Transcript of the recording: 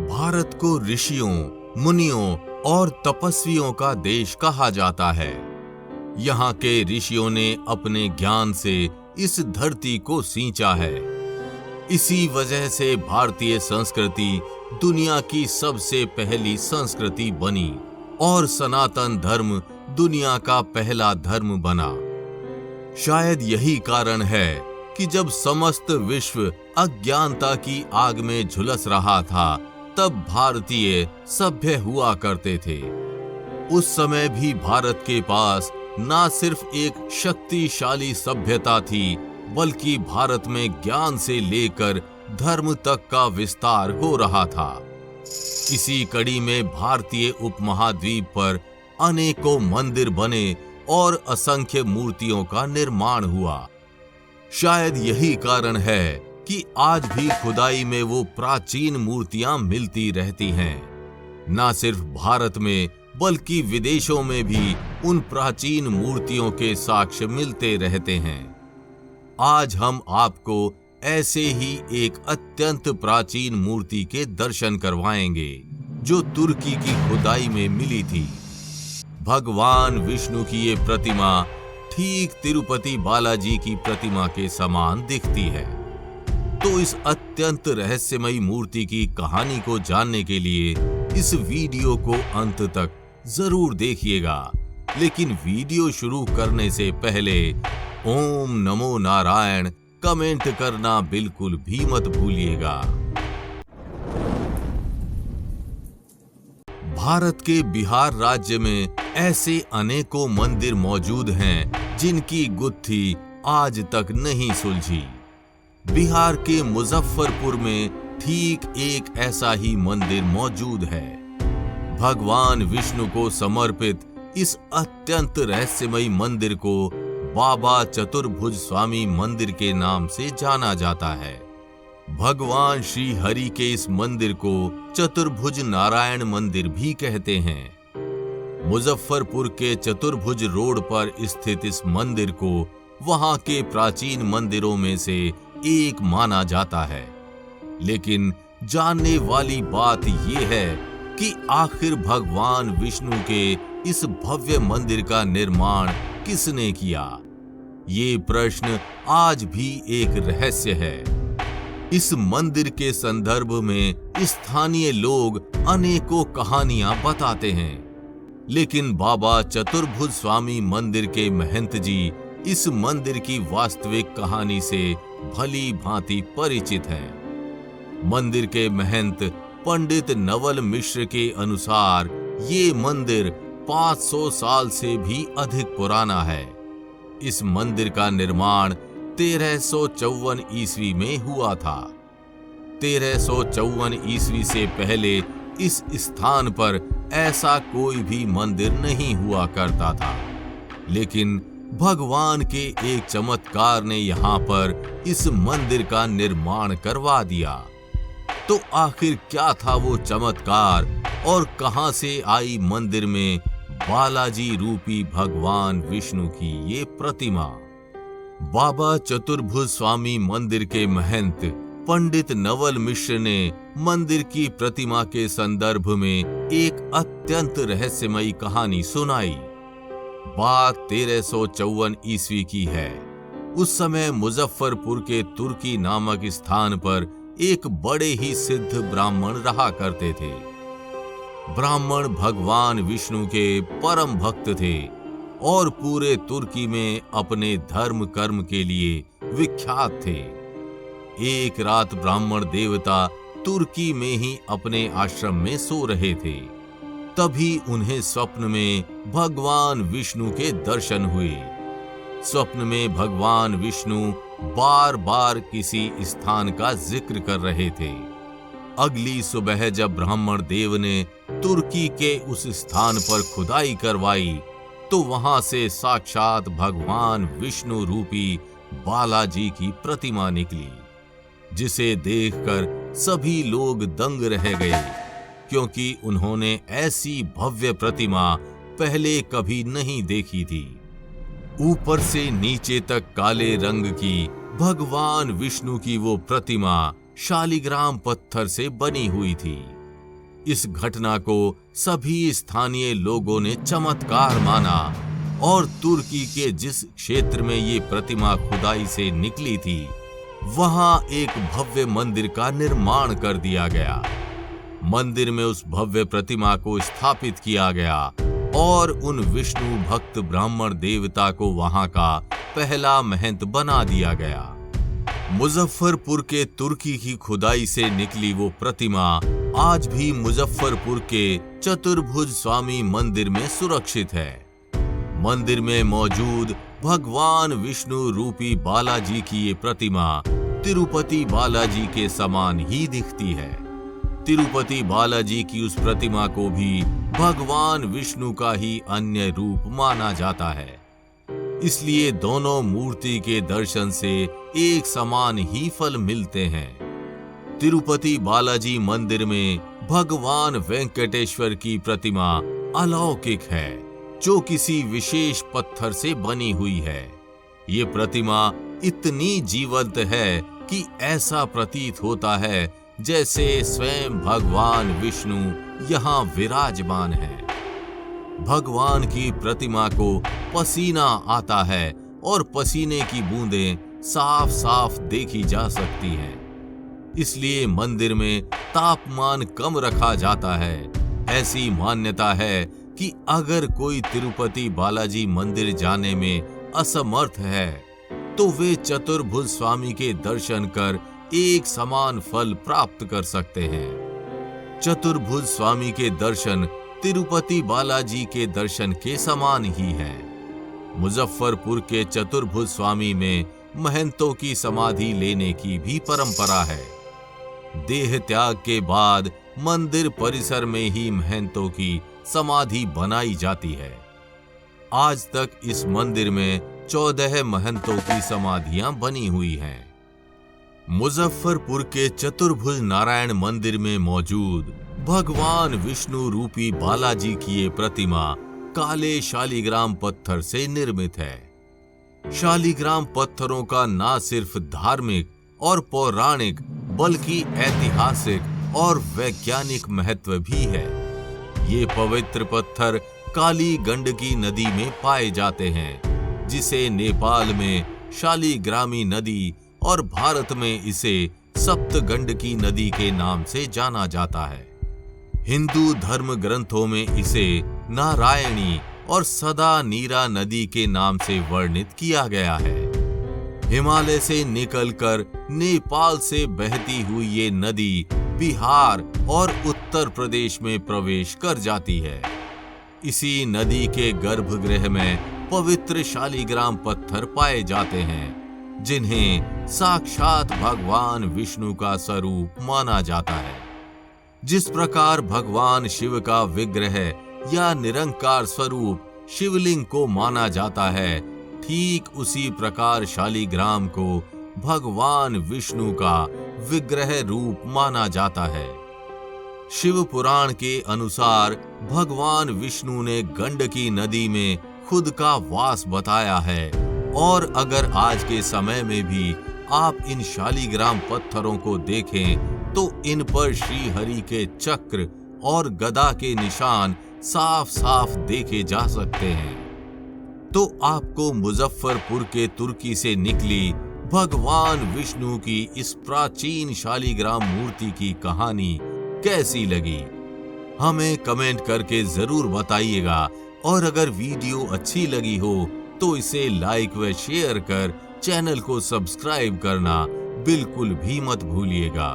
भारत को ऋषियों, मुनियों और तपस्वियों का देश कहा जाता है। यहाँ के ऋषियों ने अपने ज्ञान से इस धरती को सींचा है। इसी वजह से भारतीय संस्कृति दुनिया की सबसे पहली संस्कृति बनी और सनातन धर्म दुनिया का पहला धर्म बना। शायद यही कारण है कि जब समस्त विश्व अज्ञानता की आग में झुलस रहा था, तब भारतीय सभ्य हुआ करते थे। उस समय भी भारत के पास ना सिर्फ एक शक्तिशाली सभ्यता थी, बल्कि भारत में ज्ञान से लेकर धर्म तक का विस्तार हो रहा था। इसी कड़ी में भारतीय उपमहाद्वीप पर अनेकों मंदिर बने और असंख्य मूर्तियों का निर्माण हुआ। शायद यही कारण है कि आज भी खुदाई में वो प्राचीन मूर्तियां मिलती रहती हैं। ना सिर्फ भारत में बल्कि विदेशों में भी उन प्राचीन मूर्तियों के साक्ष्य मिलते रहते हैं। आज हम आपको ऐसे ही एक अत्यंत प्राचीन मूर्ति के दर्शन करवाएंगे जो तुर्की की खुदाई में मिली थी। भगवान विष्णु की ये प्रतिमा ठीक तिरुपति बालाजी की प्रतिमा के समान दिखती है। तो इस अत्यंत रहस्यमयी मूर्ति की कहानी को जानने के लिए इस वीडियो को अंत तक जरूर देखिएगा। लेकिन वीडियो शुरू करने से पहले ओम नमो नारायण कमेंट करना बिल्कुल भी मत भूलिएगा। भारत के बिहार राज्य में ऐसे अनेकों मंदिर मौजूद हैं जिनकी गुत्थी आज तक नहीं सुलझी। बिहार के मुजफ्फरपुर में ठीक एक ऐसा ही मंदिर मौजूद है। भगवान विष्णु को समर्पित इस अत्यंत रहस्यमयी मंदिर को बाबा चतुर्भुज स्वामी मंदिर के नाम से जाना जाता है। भगवान श्री हरि के इस मंदिर को चतुर्भुज नारायण मंदिर भी कहते हैं। मुजफ्फरपुर के चतुर्भुज रोड पर स्थित इस मंदिर को वहां के प्राचीन मंदिरों में से एक माना जाता है। लेकिन जानने वाली बात यह है कि आखिर भगवान विष्णु के इस भव्य मंदिर का निर्माण किसने किया? ये प्रश्न आज भी एक रहस्य है। इस मंदिर के संदर्भ में स्थानीय लोग अनेकों कहानियां बताते हैं, लेकिन बाबा चतुर्भुज स्वामी मंदिर के महंत जी इस मंदिर की वास्तविक कहानी से भली भांति परिचित हैं। मंदिर के महंत पंडित नवल मिश्र के अनुसार ये मंदिर 500 साल से भी अधिक पुराना है। इस मंदिर का निर्माण 1354 ईस्वी में हुआ था। 1354 ईस्वी से पहले इस स्थान पर ऐसा कोई भी मंदिर नहीं हुआ करता था, लेकिन भगवान के एक चमत्कार ने यहाँ पर इस मंदिर का निर्माण करवा दिया। तो आखिर क्या था वो चमत्कार और कहां से आई मंदिर में बालाजी रूपी भगवान विष्णु की ये प्रतिमा? बाबा चतुर्भुज स्वामी मंदिर के महंत पंडित नवल मिश्र ने मंदिर की प्रतिमा के संदर्भ में एक अत्यंत रहस्यमयी कहानी सुनाई। बात 1354 ईस्वी की है। उस समय मुजफ्फरपुर के तुर्की नामक स्थान पर एक बड़े ही सिद्ध ब्राह्मण रहा करते थे। ब्राह्मण भगवान विष्णु के परम भक्त थे और पूरे तुर्की में अपने धर्म कर्म के लिए विख्यात थे। एक रात ब्राह्मण देवता तुर्की में ही अपने आश्रम में सो रहे थे। तभी उन्हें स्वप्न में भगवान विष्णु के दर्शन हुए। स्वप्न में भगवान विष्णु बार बार किसी स्थान का जिक्र कर रहे थे। अगली सुबह जब ब्राह्मण देव ने तुर्की के उस स्थान पर खुदाई करवाई, तो वहां से साक्षात भगवान विष्णु रूपी बालाजी की प्रतिमा निकली, जिसे देखकर सभी लोग दंग रह गए, क्योंकि उन्होंने ऐसी भव्य प्रतिमा पहले कभी नहीं देखी थी। ऊपर से नीचे तक काले रंग की भगवान विष्णु की वो प्रतिमा शालिग्राम पत्थर से बनी हुई थी। इस घटना को सभी स्थानीय लोगों ने चमत्कार माना और तुर्की के जिस क्षेत्र में ये प्रतिमा खुदाई से निकली थी, वहां एक भव्य मंदिर का निर्माण कर दिया गया। मंदिर में उस भव्य प्रतिमा को स्थापित किया गया और उन विष्णु भक्त ब्राह्मण देवता को वहां का पहला महंत बना दिया गया। मुजफ्फरपुर के तुर्की की खुदाई से निकली वो प्रतिमा आज भी मुजफ्फरपुर के चतुर्भुज स्वामी मंदिर में सुरक्षित है। मंदिर में मौजूद भगवान विष्णु रूपी बालाजी की ये प्रतिमा तिरुपति बालाजी के समान ही दिखती है। तिरुपति बालाजी की उस प्रतिमा को भी भगवान विष्णु का ही अन्य रूप माना जाता है। इसलिए दोनों मूर्ति के दर्शन से एक समान ही फल मिलते हैं। तिरुपति बालाजी मंदिर में भगवान वेंकटेश्वर की प्रतिमा अलौकिक है, जो किसी विशेष पत्थर से बनी हुई है। ये प्रतिमा इतनी जीवंत है कि ऐसा प्रतीत होता है जैसे स्वयं भगवान विष्णु यहाँ विराजमान है। भगवान की प्रतिमा को पसीना आता है और पसीने की बूंदें साफ साफ देखी जा सकती हैं। इसलिए मंदिर में तापमान कम रखा जाता है। ऐसी मान्यता है कि अगर कोई तिरुपति बालाजी मंदिर जाने में असमर्थ है तो वे चतुर्भुज स्वामी के दर्शन कर एक समान फल प्राप्त कर सकते हैं। चतुर्भुज स्वामी के दर्शन तिरुपति बालाजी के दर्शन के समान ही है। मुजफ्फरपुर के चतुर्भुज स्वामी में महंतों की समाधि लेने की भी परंपरा है। देह त्याग के बाद मंदिर परिसर में ही महंतों की समाधि बनाई जाती है। आज तक इस मंदिर में 14 महंतों की समाधियां बनी हुई हैं। मुजफ्फरपुर के चतुर्भुज नारायण मंदिर में मौजूद भगवान विष्णु रूपी बालाजी की ये प्रतिमा काले शालिग्राम पत्थर से निर्मित है। शालिग्राम पत्थरों का न सिर्फ धार्मिक और पौराणिक बल्कि ऐतिहासिक और वैज्ञानिक महत्व भी है। ये पवित्र पत्थर काली गंडकी नदी में पाए जाते हैं, जिसे नेपाल में शालिग्रामी नदी और भारत में इसे सप्तगंडकी नदी के नाम से जाना जाता है। हिंदू धर्म ग्रंथों में इसे नारायणी और सदा नीरा नदी के नाम से वर्णित किया गया है। हिमालय से निकलकर नेपाल से बहती हुई ये नदी बिहार और उत्तर प्रदेश में प्रवेश कर जाती है। इसी नदी के गर्भगृह में पवित्र शालिग्राम पत्थर पाए जाते हैं, जिन्हें साक्षात भगवान विष्णु का स्वरूप माना जाता है। जिस प्रकार भगवान शिव का विग्रह या निरंकार स्वरूप शिवलिंग को माना जाता है, ठीक उसी प्रकार शालिग्राम को भगवान विष्णु का विग्रह रूप माना जाता है। शिव पुराण के अनुसार भगवान विष्णु ने गंडकी नदी में खुद का वास बताया है, और अगर आज के समय में भी आप इन शालिग्राम पत्थरों को देखें तो इन पर श्री हरि के चक्र और गदा के निशान साफ साफ देखे जा सकते हैं। तो आपको मुजफ्फरपुर के तुर्की से निकली भगवान विष्णु की इस प्राचीन शालिग्राम मूर्ति की कहानी कैसी लगी? हमें कमेंट करके जरूर बताइएगा, और अगर वीडियो अच्छी लगी हो तो इसे लाइक व शेयर कर चैनल को सब्सक्राइब करना बिल्कुल भी मत भूलिएगा।